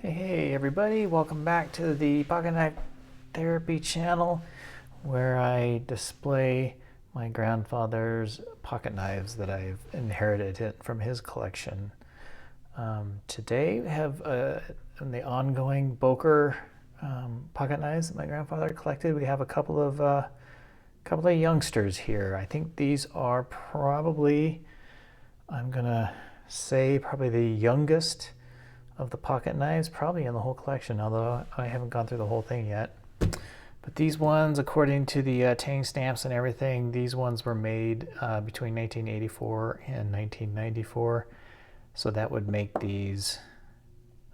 Hey everybody, welcome back to the Pocket Knife Therapy channel where I display my grandfather's pocket knives that I've inherited from his collection. Today we have the ongoing Boker pocket knives that my grandfather collected. We have a couple of youngsters here. I think these are probably, I'm gonna say, probably the youngest of the pocket knives, probably in the whole collection, although I haven't gone through the whole thing yet. But these ones, according to the tang stamps and everything, these ones were made between 1984 and 1994. So that would make these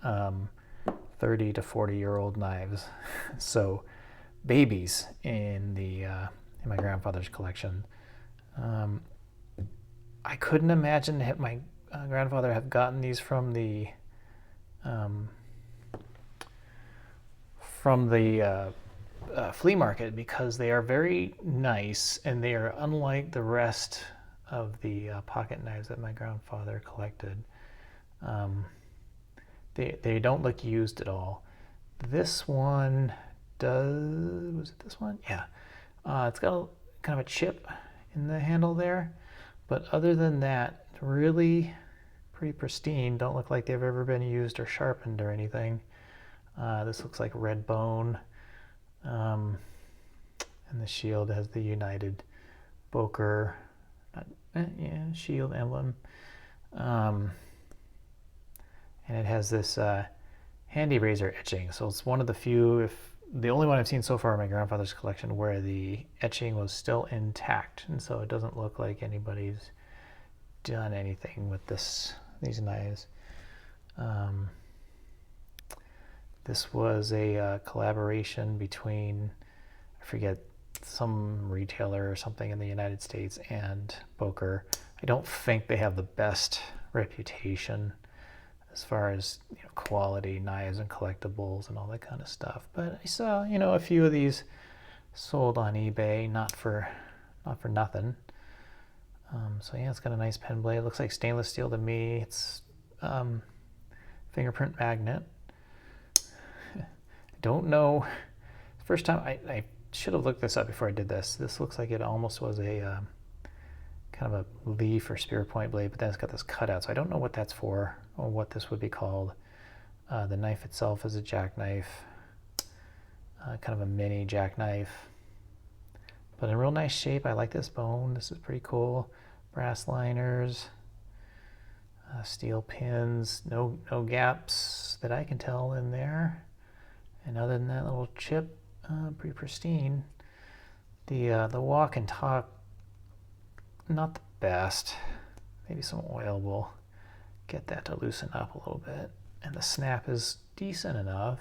30 to 40-year-old knives. So babies in my grandfather's collection. I couldn't imagine my grandfather have gotten these from the flea market, because they are very nice and they are unlike the rest of the pocket knives that my grandfather collected. They don't look used at all. This one does. Was it this one? Yeah. It's got kind of a chip in the handle there, but other than that, really pretty pristine. Don't look like they've ever been used or sharpened or anything. This looks like red bone. And the shield has the United Boker shield emblem. And it has this handy razor etching. So it's one of the few, if the only one I've seen so far in my grandfather's collection, where the etching was still intact. And so it doesn't look like anybody's done anything with these knives. This was a collaboration between, I forget, some retailer or something in the United States and Boker. I don't think they have the best reputation as far as quality knives and collectibles and all that kind of stuff. But I saw a few of these sold on eBay, not for nothing. So yeah, it's got a nice pen blade. It looks like stainless steel to me. It's fingerprint magnet. I don't know. First time, I should have looked this up before I did this. This looks like it almost was a kind of a leaf or spear point blade, but then it's got this cutout. So I don't know what that's for or what this would be called. The knife itself is a jackknife, kind of a mini jackknife, but in real nice shape. I like this bone. This is pretty cool. Brass liners, steel pins, no gaps that I can tell in there. And other than that little chip, pretty pristine. The walk and talk, not the best. Maybe some oil will get that to loosen up a little bit. And the snap is decent enough,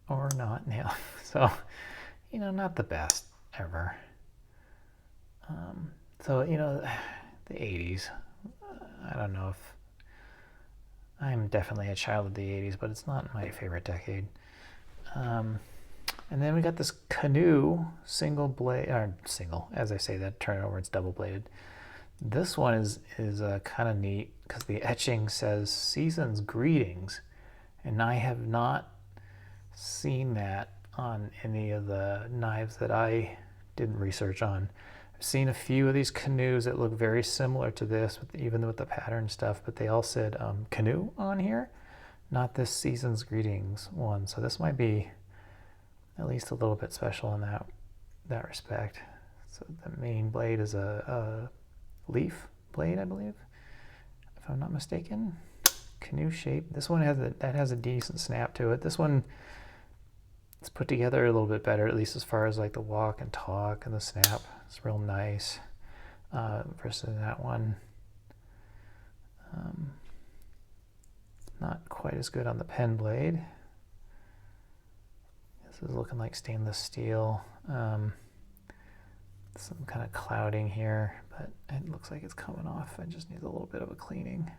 or not now. So, not the best ever. So, the 80s, I don't know if I'm definitely a child of the 80s, but it's not my favorite decade. And then we got this Canoe single blade, or single, as I say that, turn it over, it's double bladed. This one is kind of neat because the etching says Season's Greetings, and I have not seen that on any of the knives that I didn't research on. I've seen a few of these Canoes that look very similar to this, even with the pattern stuff, but they all said Canoe on here, not this Season's Greetings one. So this might be at least a little bit special in that respect. So the main blade is a leaf blade, I believe, if I'm not mistaken. Canoe shape. This one has a decent snap to it. This one, it's put together a little bit better, at least as far as like the walk and talk and the snap. It's real nice versus that one. Not quite as good on the pen blade. This is looking like stainless steel. Some kind of clouding here, but it looks like it's coming off. It just needs a little bit of a cleaning.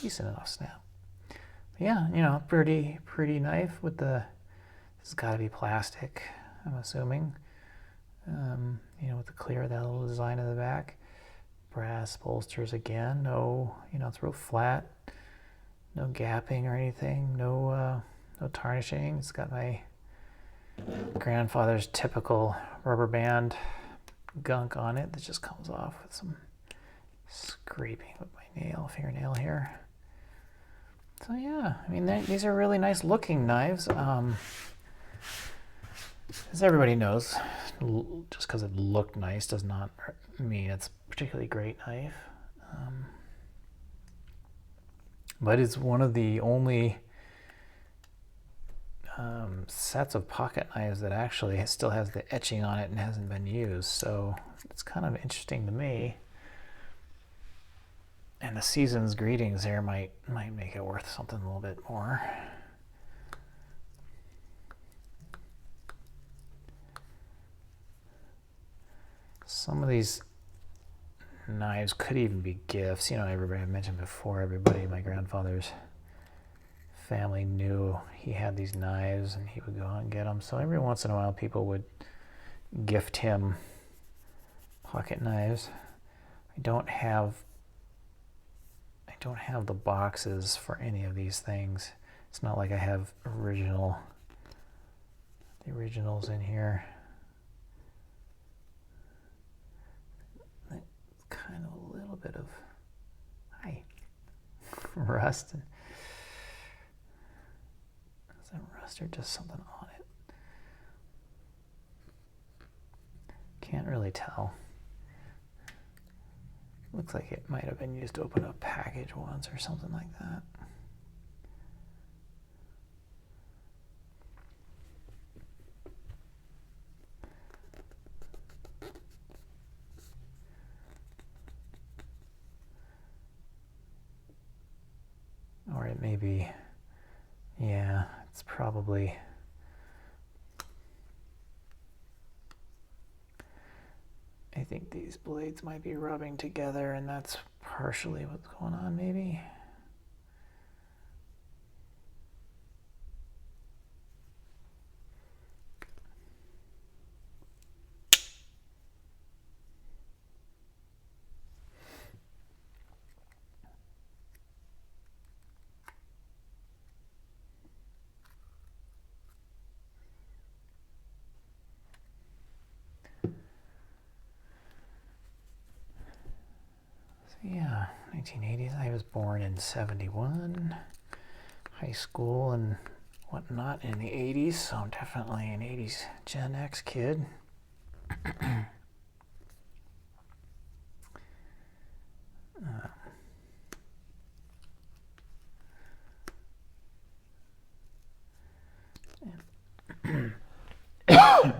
Decent enough snap. Yeah, pretty knife with this has got to be plastic, I'm assuming. With the clear, that little design in the back. brass bolsters again. No, it's real flat. No gapping or anything. No tarnishing. It's got my grandfather's typical rubber band gunk on it that just comes off with some scraping with my fingernail here. So yeah, I mean, these are really nice looking knives. As everybody knows, just because it looked nice does not mean it's a particularly great knife. But it's one of the only sets of pocket knives that actually still has the etching on it and hasn't been used. So it's kind of interesting to me. And the season's greetings there might make it worth something a little bit more. Some of these knives could even be gifts. Everybody I mentioned before, my grandfather's family knew he had these knives and he would go out and get them. So every once in a while people would gift him pocket knives. I don't have the boxes for any of these things. It's not like I have the originals in here. Kind of a little bit of rust. Is that rust or just something on it? Can't really tell. Looks like it might have been used to open a package once or something like that. Or it may be, yeah, it's probably, I think these blades might be rubbing together and that's partially what's going on maybe. Yeah, 1980s. I was born in 71, high school and whatnot in the 80s, so I'm definitely an 80s Gen X kid.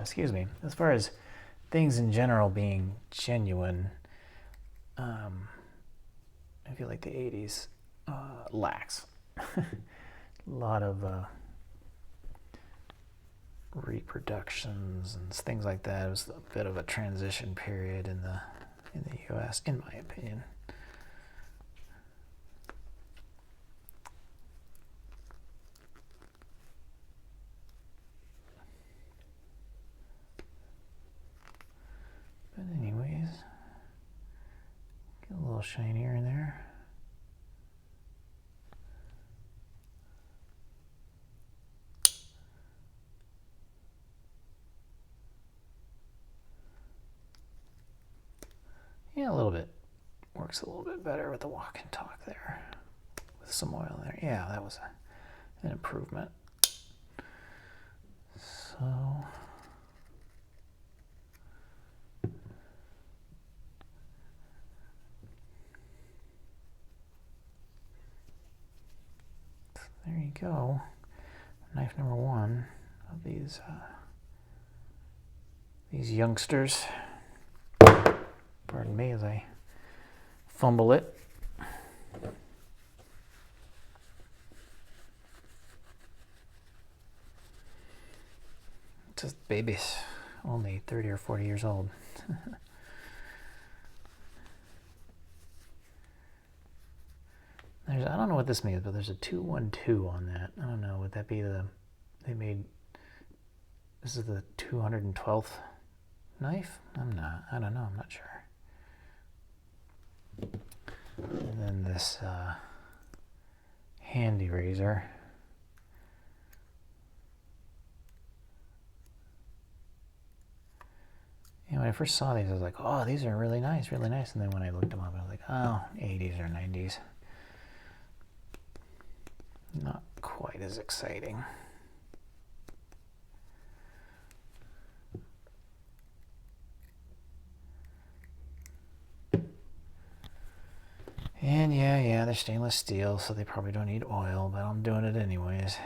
Excuse me. As far as things in general being genuine, I feel like the 80s lacks. A lot of reproductions and things like that. It was a bit of a transition period in the U.S., in my opinion. But anyways, get a little shinier in there. Yeah, a little bit. Works a little bit better with the walk and talk there. With some oil in there. Yeah, that was an improvement. So... there you go. Knife number one of these youngsters. Pardon me as I fumble it. Just babies, only 30 or 40 years old. I don't know what this means, but there's a 212 on that. I don't know, would that be this is the 212th knife? I don't know, I'm not sure. And then this handy razor. And when I first saw these, I was like, oh, these are really nice, really nice. And then when I looked them up, I was like, oh, 80s or 90s. Not quite as exciting. And yeah, they're stainless steel, so they probably don't need oil, but I'm doing it anyways.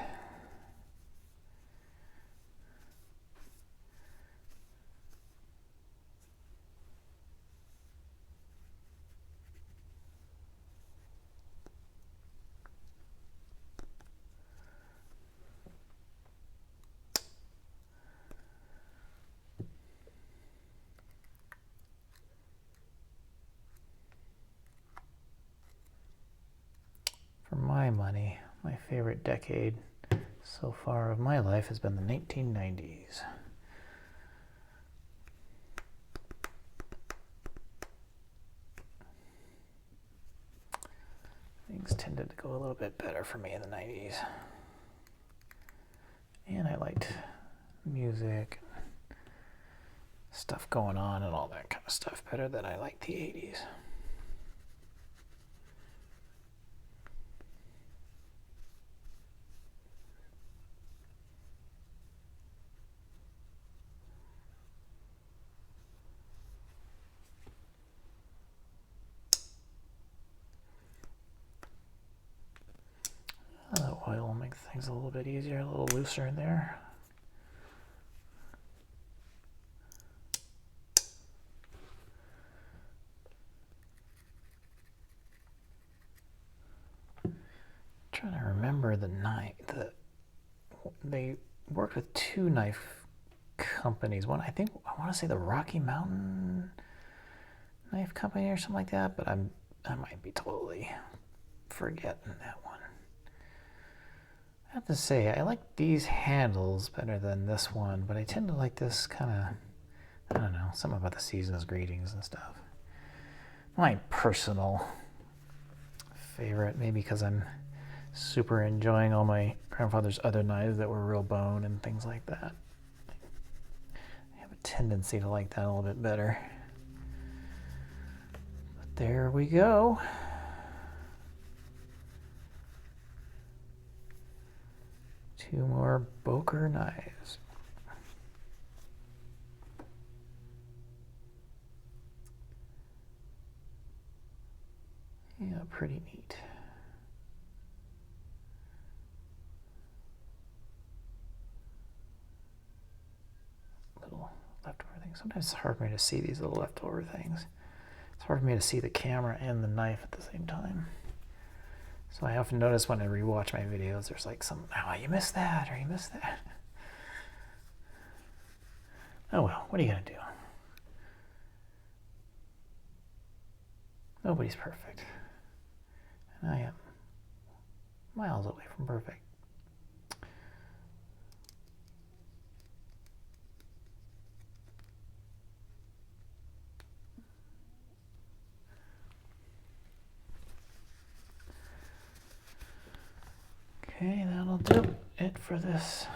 For my money, my favorite decade so far of my life has been the 1990s. Things tended to go a little bit better for me in the 90s. And I liked music, stuff going on and all that kind of stuff better than I liked the 80s. The oil will make things a little bit easier, a little looser in there. Trying to remember the knife. They worked with two knife companies. One, I want to say the Rocky Mountain Knife Company or something like that, but I might be totally forgetting that one. I have to say, I like these handles better than this one, but I tend to like this kind of, I don't know, something about the season's greetings and stuff. My personal favorite, maybe because I'm super enjoying all my grandfather's other knives that were real bone and things like that. I have a tendency to like that a little bit better. But there we go. Two more Boker knives. Yeah, pretty neat. Little leftover things. Sometimes it's hard for me to see these little leftover things. It's hard for me to see the camera and the knife at the same time. So I often notice when I rewatch my videos, there's like some, oh, you missed that, or you missed that. Oh well, what are you gonna do? Nobody's perfect. And I am miles away from perfect. Okay, that'll do it for this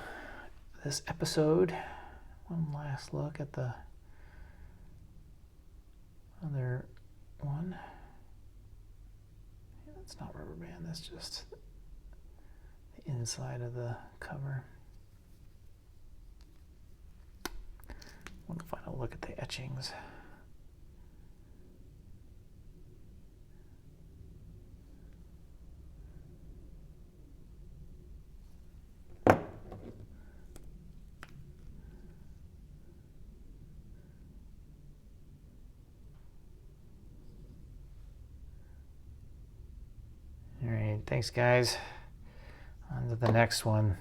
episode. One last look at the other one. Yeah, that's not rubber band, that's just the inside of the cover. One final look at the etchings. All right, thanks guys. On to the next one.